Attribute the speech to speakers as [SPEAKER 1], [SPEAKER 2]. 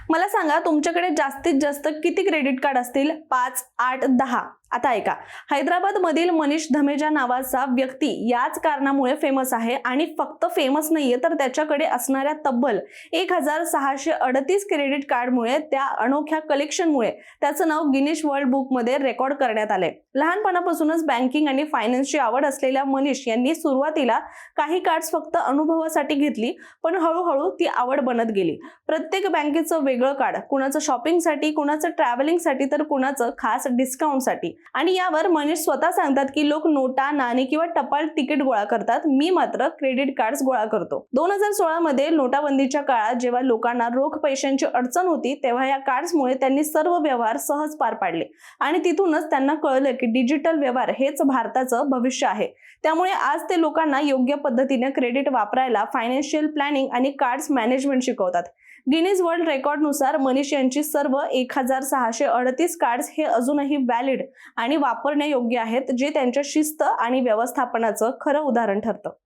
[SPEAKER 1] मला सांगा तुमच्याकडे जास्तीत जास्त किती क्रेडिट कार्ड असतील? 5, 8, 10? आता ऐका, हैदराबाद मधील मनीष धमेजा नावाचा व्यक्ती याच कारणामुळे फेमस आहे आणि फक्त फेमस नाहीये तर त्याच्याकडे असणाऱ्या तब्बल 1638 क्रेडिट कार्डमुळे त्या अनोख्या कलेक्शनमुळे त्याचं नाव गिनीज वर्ल्ड बुक मध्ये रेकॉर्ड करण्यात आले। लहानपणापासूनच बँकिंग आणि फायनान्सची आवड असलेल्या मनीष यांनी सुरुवातीला काही कार्ड्स फक्त अनुभवासाठी घेतली, पण हळूहळू ती आवड बनत गेली। प्रत्येक बँकेचं वेगळं कार्ड, कुणाचं शॉपिंगसाठी, कुणाचं ट्रॅव्हलिंगसाठी तर कुणाचं खास डिस्काउंटसाठी। आणि यावर मनीष स्वतः सांगतात की लोक नोटा, नाणी किंवा टपाल तिकीट गोळा करतात, मी मात्र क्रेडिट कार्ड्स गोळा करतो। 2016 मध्ये नोटाबंदीच्या काळात जेव्हा लोकांना रोख पैशांची अडचण होती तेव्हा या कार्ड्समुळे त्यांनी सर्व व्यवहार सहज पार पाडले आणि तिथूनच त्यांना कळलं की डिजिटल व्यवहार हेच भारताचं भविष्य आहे। त्यामुळे आज ते लोकांना योग्य पद्धतीने क्रेडिट वापरायला, फायनान्शियल प्लॅनिंग आणि कार्ड्स मॅनेजमेंट शिकवतात। गिनीज वर्ल्ड रेकॉर्डनुसार मनीष यांची सर्व 1638 कार्ड्स हे अजूनही व्हॅलिड आणि वापरण्यायोग्य आहेत, जे त्यांच्या शिस्त आणि व्यवस्थापनाचं खरं उदाहरण ठरतं।